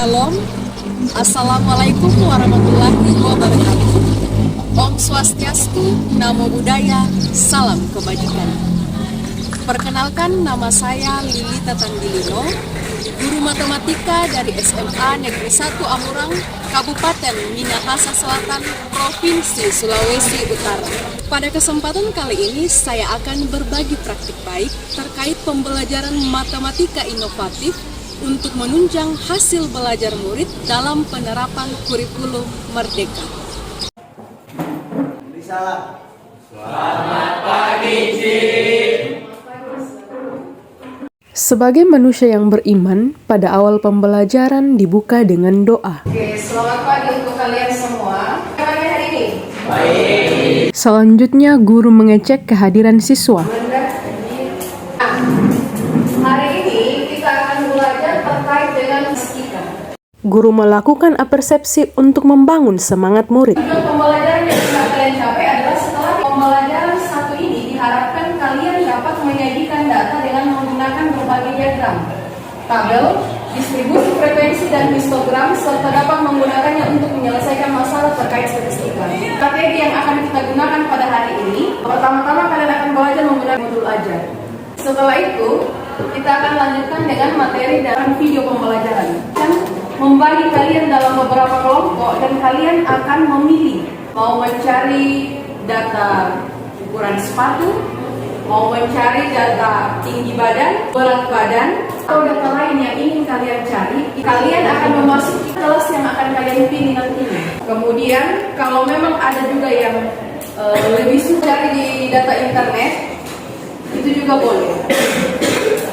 Shalom, Assalamualaikum warahmatullahi wabarakatuh. Om Swastiastu, Namo Buddhaya, Salam Kebajikan. Perkenalkan, nama saya Lilita Tandilino, guru matematika dari SMA Negeri 1 Amurang, Kabupaten Minahasa Selatan, Provinsi Sulawesi Utara. Pada kesempatan kali ini, saya akan berbagi praktik baik terkait pembelajaran matematika inovatif untuk menunjang hasil belajar murid dalam penerapan kurikulum Merdeka. Selamat pagi, Cik. Sebagai manusia yang beriman, pada awal pembelajaran dibuka dengan doa. Oke, selamat pagi untuk kalian semua. Bagaimana hari ini? Baik. Selanjutnya, guru mengecek kehadiran siswa. Hari ini kita akan belajar terkait dengan fisika. Guru melakukan apersepsi untuk membangun semangat murid. Tujuan pembelajaran yang bisa kalian capai adalah setelah pembelajaran satu ini diharapkan kalian dapat menyajikan data dengan menggunakan berbagai diagram, tabel, distribusi frekuensi dan histogram, serta dapat menggunakannya untuk menyelesaikan masalah terkait statistika. Strategi yang akan kita gunakan pada hari ini, pertama-tama kalian akan belajar menggunakan modul ajar. Setelah itu, kita akan lanjutkan dengan materi dan video pembelajaran. Membagi kalian dalam beberapa kelompok dan kalian akan memilih mau mencari data ukuran sepatu, mau mencari data tinggi badan, berat badan, atau data lain yang ingin kalian cari. Kalian akan memasuki kelas yang akan kalian pilih nantinya. Kemudian kalau memang ada juga yang lebih suka cari di data internet, itu juga boleh.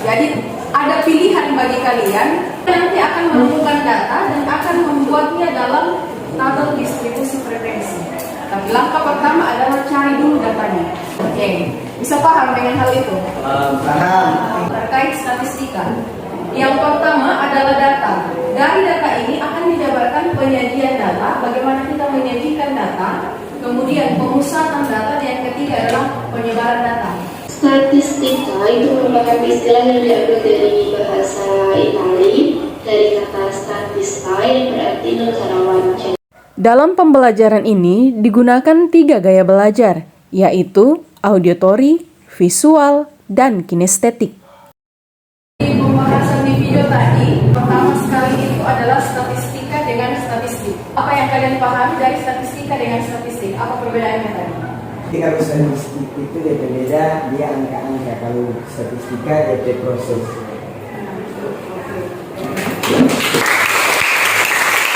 Jadi ada pilihan bagi kalian, nanti akan menemukan data dan akan membuatnya dalam tabel distribusi frekuensi. Tapi langkah pertama adalah cari dulu datanya. Oke, bisa paham dengan hal itu? Paham. Terkait statistika, yang pertama adalah data. Dari data ini akan dijabarkan penyajian data, bagaimana kita menyajikan data, kemudian pemusatan data, dan yang ketiga adalah penyebaran data. Statistika itu merupakan istilah yang diambil dari bahasa Italia dari kata statista yang berarti negarawan. Dalam pembelajaran ini digunakan 3 gaya belajar, yaitu auditory, visual, dan kinestetik. Di pembahasan di video tadi, pertama sekali itu adalah statistika dengan statistik. Apa yang kalian pahami dari statistika dengan statistik? Apa perbedaannya tadi? Jadi kalau statistik itu dia berbeda, dia angka-angka. Kalau statistika dia proses.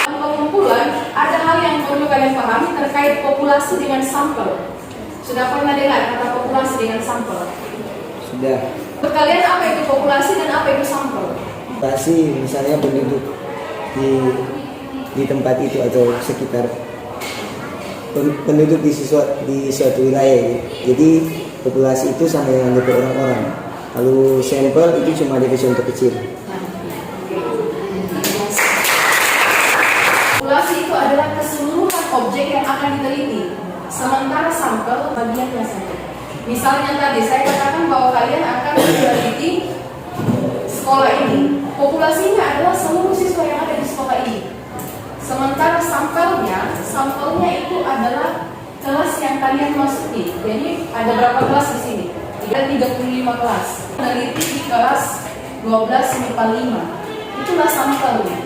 Dalam pengumpulan, ada hal yang perlu kalian pahami terkait populasi dengan sampel. Sudah pernah dengar kata populasi dengan sampel? Sudah. Untuk kalian apa itu populasi dan apa itu sampel? Pasti misalnya penduduk di tempat itu atau sekitar penduduk di suatu wilayah. Jadi populasi itu sama dengan DP orang-orang. Kalau sampel itu cuma DP contoh kecil. Populasi itu adalah keseluruhan objek yang akan diteliti. Sementara sampel bagiannya saja. Misalnya tadi saya katakan bahwa kalian akan meneliti sekolah ini. Populasinya adalah seluruh siswa yang ada di sekolah ini. Sementara sampelnya itu adalah kelas yang kalian masuki. Jadi ada berapa kelas di sini? Ada 35 kelas. Meneliti di kelas 12 MIPA 5. Itulah sampelnya.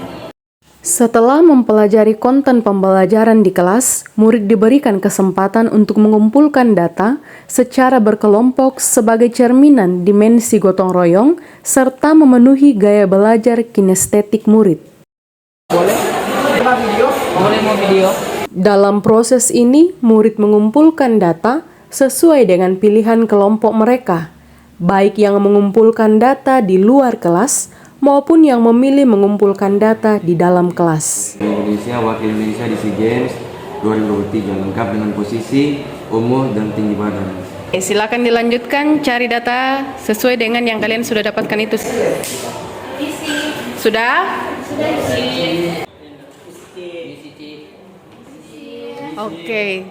Setelah mempelajari konten pembelajaran di kelas, murid diberikan kesempatan untuk mengumpulkan data secara berkelompok sebagai cerminan dimensi gotong royong serta memenuhi gaya belajar kinestetik murid. Dalam proses ini, murid mengumpulkan data sesuai dengan pilihan kelompok mereka, baik yang mengumpulkan data di luar kelas maupun yang memilih mengumpulkan data di dalam kelas. Indonesia, wakil Indonesia di SEA Games 2023 lengkap dengan posisi, umur, dan tinggi badan. Silakan dilanjutkan cari data sesuai dengan yang kalian sudah dapatkan itu. Sudah? Oke.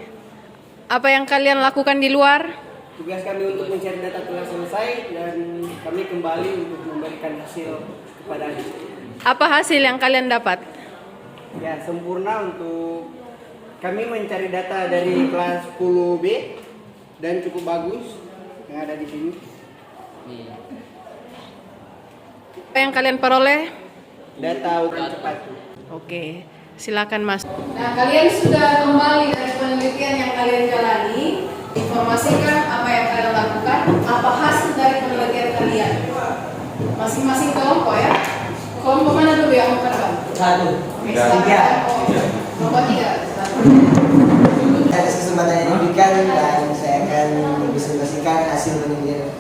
Apa yang kalian lakukan di luar? Tugas kami untuk mencari data telah selesai dan kami kembali untuk memberikan hasil kepada Anda. Apa hasil yang kalian dapat? Ya, sempurna untuk kami mencari data dari kelas 10B dan cukup bagus yang ada di sini. Apa yang kalian peroleh? Data ukuran cepat. Oke, silakan Mas. Nah, kalian sudah kembali dari penelitian yang kalian jalani. Informasikan apa yang kalian lakukan, apa hasil dari penelitian kalian. Masing-masing kelompok ya. Kelompok mana dulu yang mau terbang? Satu. Oke, silakan. Kelompok 3. Atas kesempatan yang diberikan dan saya akan presentasikan hasil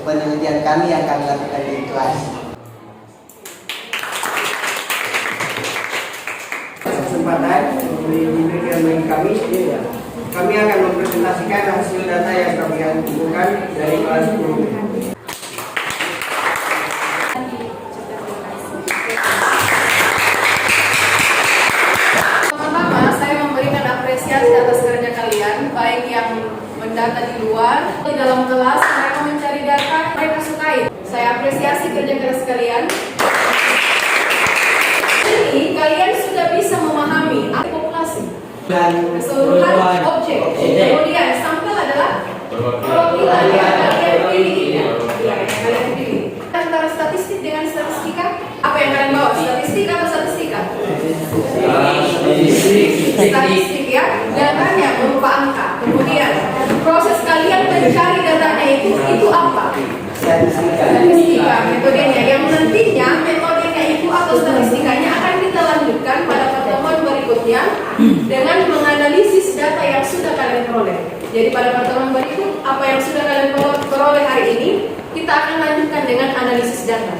penelitian kami yang kami lakukan di kelas. Kesempatan diberikan bagi kami, kami akan mempresentasikan hasil data yang kami kumpulkan dari kelas 10B. Pertama, saya memberikan apresiasi atas kerja kalian, baik yang mendata di luar, di dalam kelas, mereka mencari data, mereka sukai. Saya apresiasi kerja keras kalian. Ini kalian sudah bisa memahami populasi dan keseluruhan objek. Kemudian sampel adalah perwakilan yang kalian pilih. Kalian pilih. Antara statistik dengan statistika, apa yang kalian bawa? Statistik atau statistika? Statistik ya. Datanya berupa angka. Kemudian proses kalian mencari datanya itu apa? Statistika. Metodenya yang nantinya metodenya itu atau statistikanya akan kita lanjutkan pada pertemuan berikutnya dengan menganalisis data yang sudah kalian peroleh. Jadi pada pertemuan berikut apa yang sudah kalian peroleh hari ini kita akan lanjutkan dengan analisis data.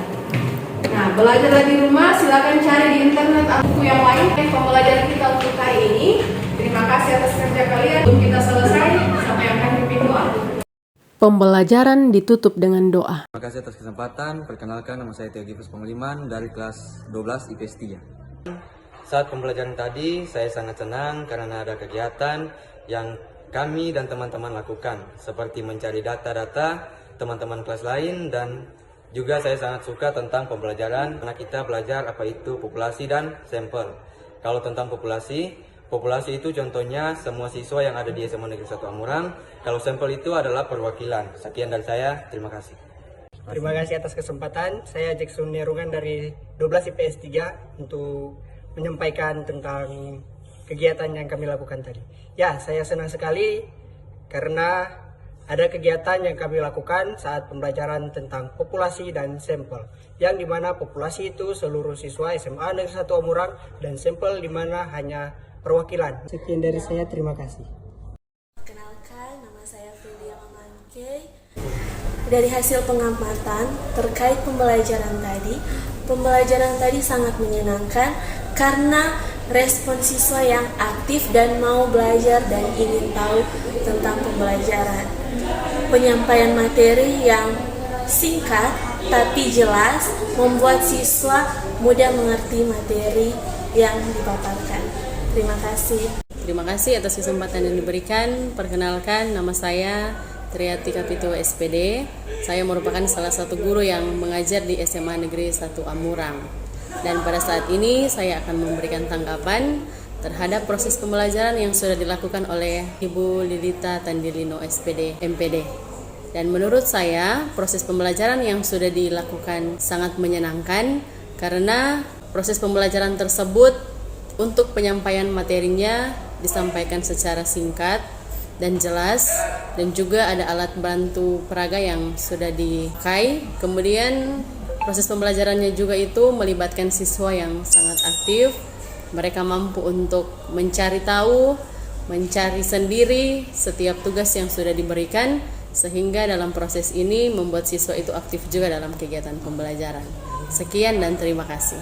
Nah, belajar di rumah silakan cari di internet atau buku yang lain pembelajaran kita untuk hari ini. Terima kasih atas kerja kalian. Untuk kita selesai, sampai akan pimpin doa. Pembelajaran ditutup dengan doa. Terima kasih atas kesempatan. Perkenalkan, nama saya Theo Gifus Pengliman dari kelas 12 IPS 3. Saat pembelajaran tadi, saya sangat senang karena ada kegiatan yang kami dan teman-teman lakukan, seperti mencari data-data teman-teman kelas lain, dan juga saya sangat suka tentang pembelajaran karena kita belajar apa itu populasi dan sampel. Kalau tentang populasi itu contohnya semua siswa yang ada di SMA Negeri 1 Amurang. Kalau sampel itu adalah perwakilan. Sekian dari saya, terima kasih. Terima kasih atas kesempatan. Saya Jackson Nerungan dari 12 IPS 3 untuk menyampaikan tentang kegiatan yang kami lakukan tadi. Ya, saya senang sekali karena ada kegiatan yang kami lakukan saat pembelajaran tentang populasi dan sampel, yang dimana populasi itu seluruh siswa SMA Negeri 1 Amurang dan sampel dimana hanya perwakilan. Sekian dari saya, terima kasih. Perkenalkan, nama saya Filia Mamangke. Dari hasil pengamatan terkait pembelajaran tadi sangat menyenangkan karena respon siswa yang aktif dan mau belajar dan ingin tahu tentang pembelajaran. Penyampaian materi yang singkat tapi jelas membuat siswa mudah mengerti materi yang dipaparkan. Terima kasih. Terima kasih atas kesempatan yang diberikan. Perkenalkan, nama saya Triati Kapito SPD. Saya merupakan salah satu guru yang mengajar di SMA Negeri 1 Amurang. Dan pada saat ini saya akan memberikan tanggapan terhadap proses pembelajaran yang sudah dilakukan oleh Ibu Lilita Tandilino SPD MPD. Dan menurut saya proses pembelajaran yang sudah dilakukan sangat menyenangkan karena proses pembelajaran tersebut untuk penyampaian materinya disampaikan secara singkat dan jelas, dan juga ada alat bantu peraga yang sudah dipakai. Kemudian proses pembelajarannya juga itu melibatkan siswa yang sangat aktif. Mereka mampu untuk mencari tahu, mencari sendiri setiap tugas yang sudah diberikan, sehingga dalam proses ini membuat siswa itu aktif juga dalam kegiatan pembelajaran. Sekian dan terima kasih.